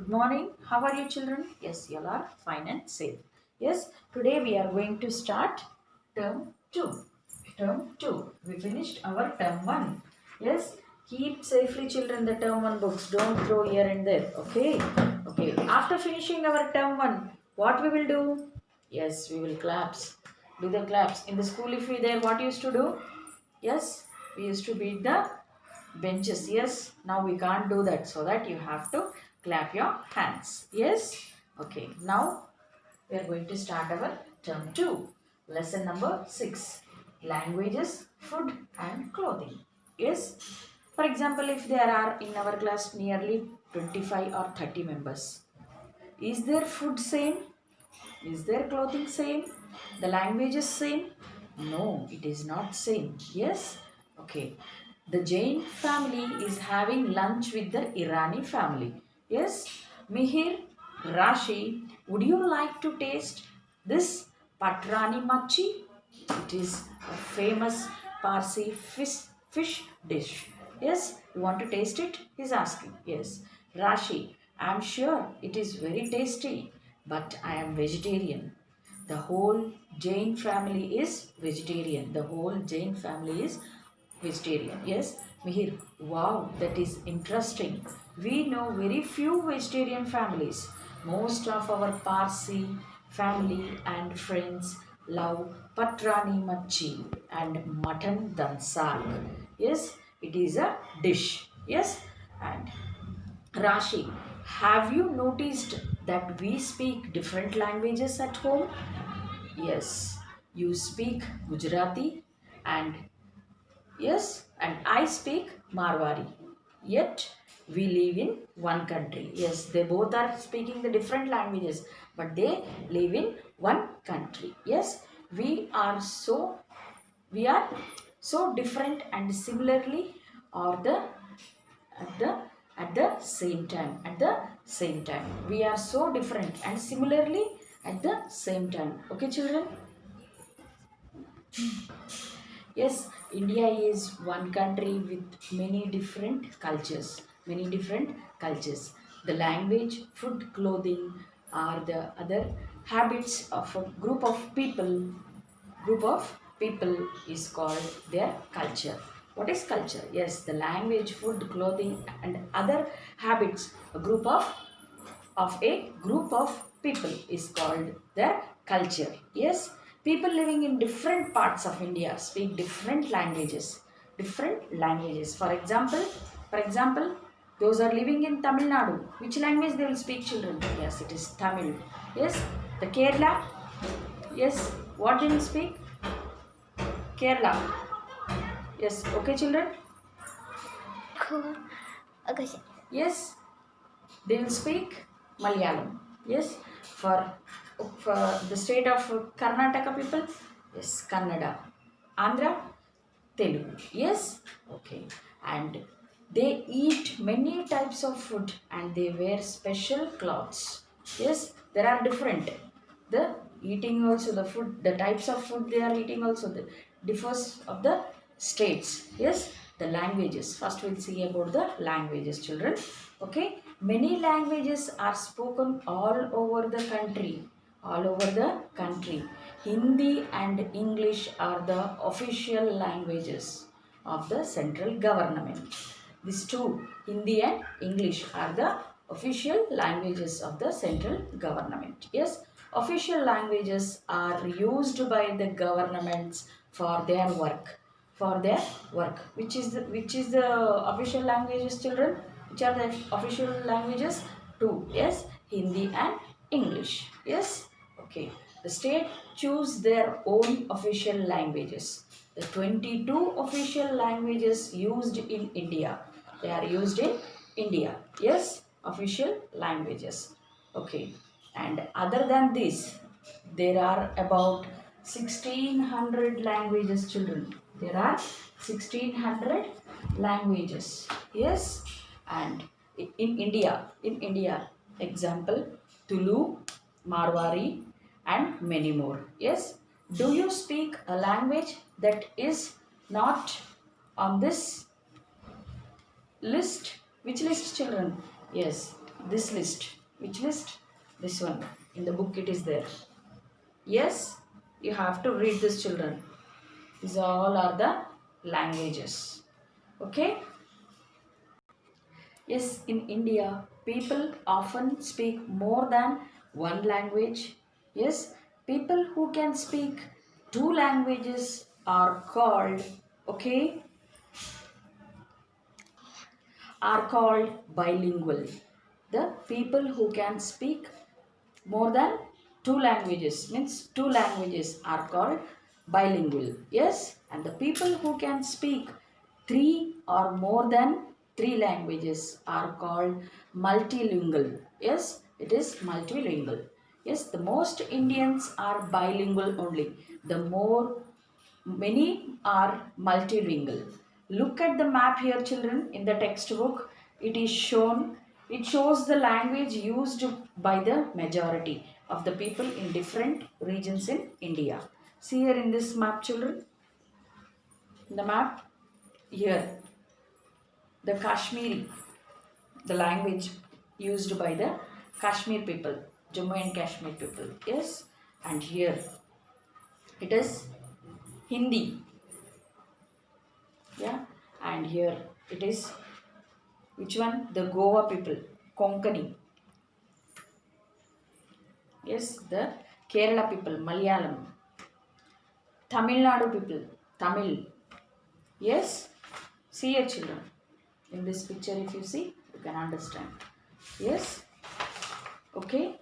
Good morning. How are you, children? Yes, you all are fine and safe. Yes, today we are going to start term 2. Term 2. We finished our term 1. Yes, keep safely, children, the term 1 books. Don't throw here and there. Okay. Okay. After finishing our term 1, what we will do? Yes, we will claps. Do the claps. In the school, if we there, what used to do? Yes, we used to beat the benches. Yes, now we can't do that, so that you have to clap your hands. Yes, okay. Now we are going to start our term 2, lesson number 6, languages, food and clothing. Yes, for example, if there are in our class nearly 25 or 30 members, is their food same? Is their clothing same? The language is same? No, it is not same. Yes? Okay. The Jain family is having lunch with the Irani family. Yes? Mihir, Rashi, would you like to taste this Patrani Machi? It is a famous Parsi fish dish. Yes? You want to taste it? He's asking. Yes. Rashi, I am sure it is very tasty, but I am vegetarian. The whole Jain family is vegetarian. The whole Jain family is vegetarian. Yes, Mihir, wow, that is interesting. We know very few vegetarian families. Most of our Parsi family and friends love patrani machi and mutton dum saag. Yes, it is a dish. Yes, and Rashi, have you noticed that we speak different languages at home? Yes, you speak Gujarati and yes, and I speak Marwari. Yet we live in one country. Yes, they both are speaking the different languages, but they live in one country. Yes, we are so different and similarly or the at the at the same time we are so different and similarly at the same time. Okay, children. Yes, India is one country with many different cultures. Many different cultures. The language, food, clothing are the other habits of a group of people. Group of people is called their culture. What is culture? Yes, the language, food, clothing, and other habits. A group of people is called their culture. Yes, people living in different parts of India speak different languages. Different languages. For example, those are living in Tamil Nadu. Which language they will speak, children? Yes, it is Tamil. Yes, the Kerala. Yes, what they will speak? Kerala. Yes, okay, children. Cool. Okay. Yes, they will speak Malayalam. Yes, for the state of Karnataka people, yes, Kannada. Andhra, Telugu. Yes, okay. And they eat many types of food and they wear special clothes. Yes, there are different. The eating also, the food, the types of food they are eating also differs of the states. Yes, the languages. First we'll see about the languages, children. Okay, many languages are spoken all over the country. All over the country. Hindi and English are the official languages of the central government. These two, Hindi and English, are the official languages of the central government. Yes, official languages are used by the governments for their work. For their work. Which is the official languages, children? Which are the official languages? Two. Yes, Hindi and English. Yes. Okay. The state choose their own official languages. The 22 official languages used in India. They are used in India. Yes, official languages. Okay. And other than this, there are about 1600 languages, children. There are 1600 languages. Yes. And in India, example, Tulu, Marwari, and many more. Yes. Do you speak a language that is not on this list? Which list, children? Yes. this list. Which list? This one. In the book it is there. Yes, you have to read this, children. These all are the languages. Okay? Yes, in India, people often speak more than one language. Yes, people who can speak two languages are called, okay, are called bilingual. The people who can speak more than two languages, means two languages, are called bilingual. Yes, and the people who can speak three or more than three languages are called multilingual. Yes, it is multilingual. Yes, the most Indians are bilingual only. The more many are multilingual. Look at the map here, children, in the textbook. It is shown, it shows the language used by the majority of the people in different regions in India. See here in this map, children, in the map here, the Kashmiri, the language used by the Kashmir people, Jammu and Kashmir people. Yes, and here it is Hindi. Yeah, and here it is which one? The Goa people, Konkani. Yes, the Kerala people, Malayalam. Tamil Nadu people, Tamil. Yes, see your children. In this picture, if you see, you can understand. Yes, okay.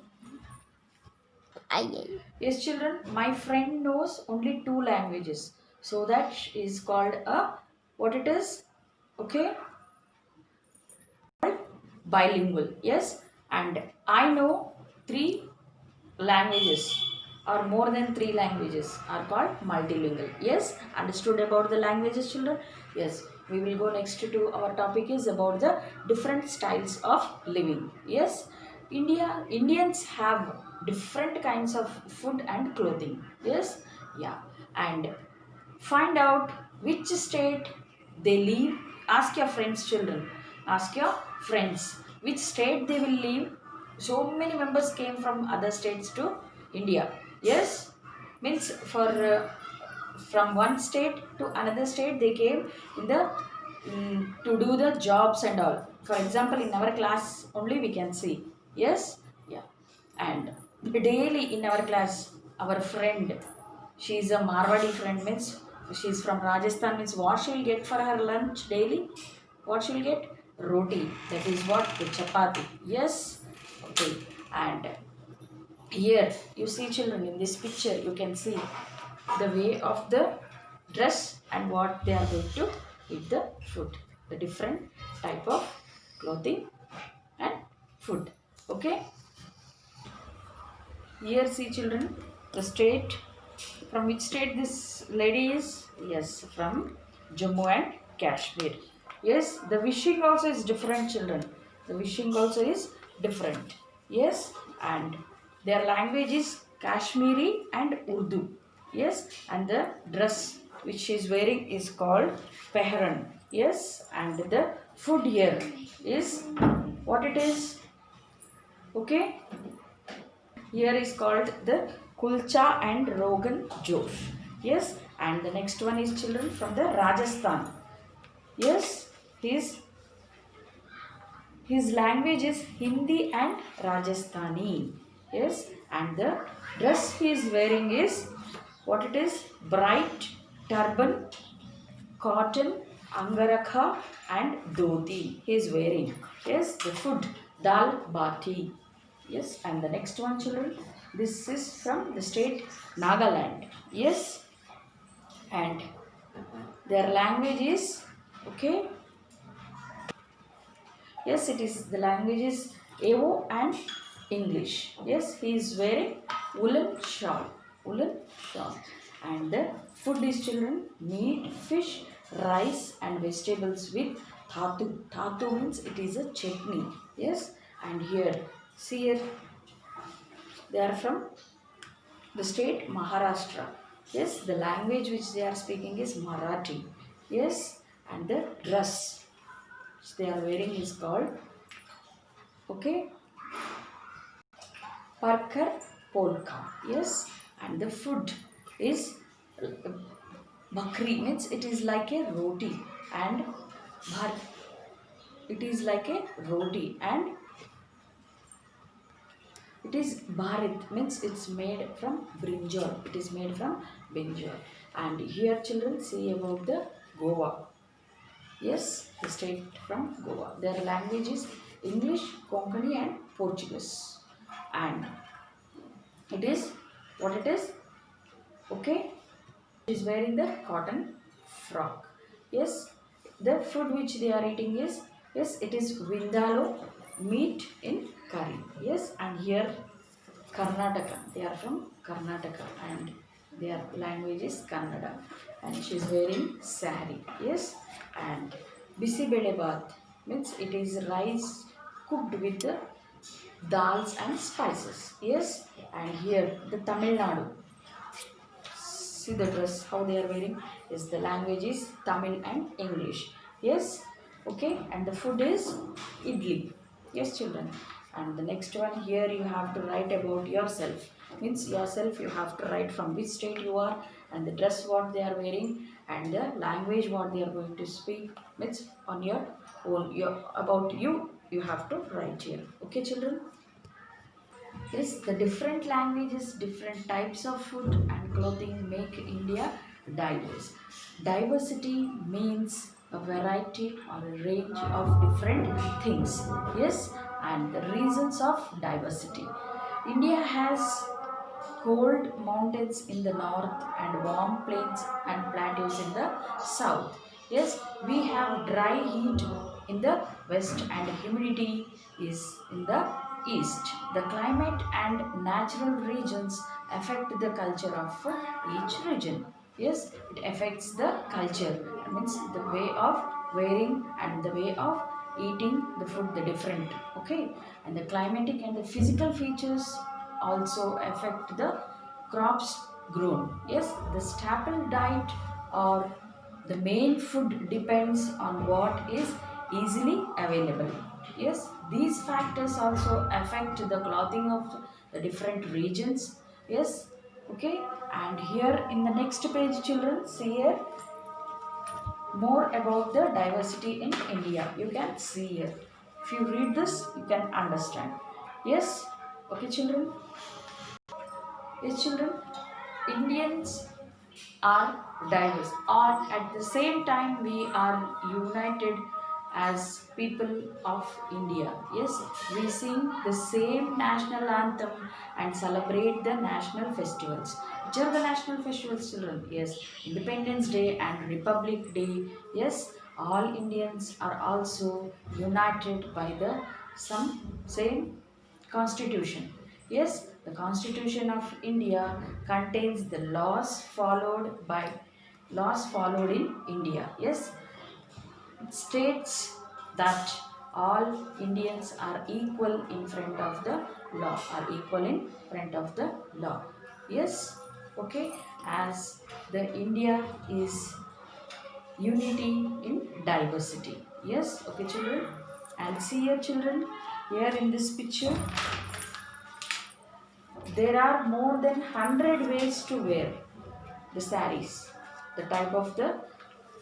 Yes, children, my friend knows only two languages. So that is called a, what it is? Okay, bilingual. Yes, and I know three languages or more than three languages are called multilingual. Yes, understood about the languages, children? Yes, we will go next to our topic is about the different styles of living. Yes, Indians have different kinds of food and clothing. Yes, yeah, and find out which state they live. Ask your friends, children. Ask your friends which state they will live. So many members came from other states to India. Yes, means for from one state to another state they came in the to do the jobs and all. For example, in our class only we can see. Yes, yeah, and daily in our class, our friend, she is a Marwadi friend, means she is from Rajasthan, means what she will get for her lunch daily? What she will get? Roti. That is what? The chapati. Yes. Okay. And here you see, children, in this picture you can see the way of the dress and what they are going to eat the food. The different type of clothing and food. Okay. Here see, children, the state, from which state this lady is? Yes, from Jammu and Kashmir. Yes, the wishing also is different, children. The wishing also is different. Yes, and their language is Kashmiri and Urdu. Yes, and the dress which she is wearing is called Pehran. Yes, and the food here is what it is? Okay. Here is called the kulcha and rogan josh. Yes, and the next one is, children, from the Rajasthan. Yes, his language is Hindi and Rajasthani. Yes, and the dress he is wearing is what it is? Bright turban, cotton, angarakha and dhoti he is wearing. Yes, the food dal bati. Yes, and the next one, children, this is from the state Nagaland. Yes, and their language is, okay, yes, it is, the language is Evo and English. Yes, he is wearing woolen shawl, and the food is, children, meat, fish, rice and vegetables with thatu. Thatu means it is a chutney. Yes, and here, see here, they are from the state Maharashtra. Yes, the language which they are speaking is Marathi. Yes, and the dress which they are wearing is called Okay, Parker polka. Yes, and the food is bakri, means it is like a roti, and bhar, it is like a roti, and it is bharit, means it's made from brinjal. It is made from brinjal. And here children see about the Goa. Yes, the state from Goa. Their language is English, Konkani and Portuguese. And it is what it is? Okay, is wearing the cotton frock. Yes, the food which they are eating is, yes, it is vindaloo, meat in curry. Yes, and here Karnataka, they are from Karnataka, and their language is Kannada, and she is wearing sari. Yes, and bisi bele bath means it is rice cooked with the dals and spices. Yes, and here the Tamil Nadu, see the dress how they are wearing, is the language is Tamil and English. Yes, okay, and the food is idli. Yes children, and the next one, here you have to write about yourself, means yourself you have to write from which state you are, and the dress what they are wearing, and the language what they are going to speak, means on your own, your about you have to write here. Okay children. Yes, the different languages, different types of food and clothing make India diverse. Diversity means a variety or a range of different things. Yes, and the reasons of diversity. India has cold mountains in the north and warm plains and plateaus in the south. Yes, we have dry heat in the west and humidity is in the east. The climate and natural regions affect the culture of each region. Yes, it affects the culture. That means the way of wearing and the way of eating the food, the different. Okay, and the climatic and the physical features also affect the crops grown. Yes, the staple diet or the main food depends on what is easily available. Yes, these factors also affect the clothing of the different regions. Yes, okay, and here in the next page children, see here more about the diversity in India. You can see here. If you read this, you can understand. Yes, okay children. Yes children, Indians are diverse, or at the same time we are united as people of India. Yes, we sing the same national anthem and celebrate the national festivals. Which are the national festivals children? Yes, Independence Day and Republic Day. Yes, all Indians are also united by the some same Constitution. Yes, the Constitution of India contains the laws followed in India. Yes, it states that all Indians are equal in front of the law, are equal in front of the law. Yes, okay, as the India is unity in diversity. Yes, okay children, and see here children, here in this picture there are more than 100 ways to wear the saris. The type of the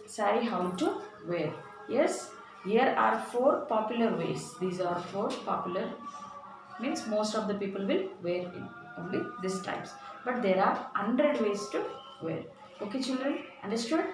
sari how to wear. Yes, here are four popular ways. These are four popular, means most of the people will wear in only these types. But there are 100 ways to wear. Okay children, understood?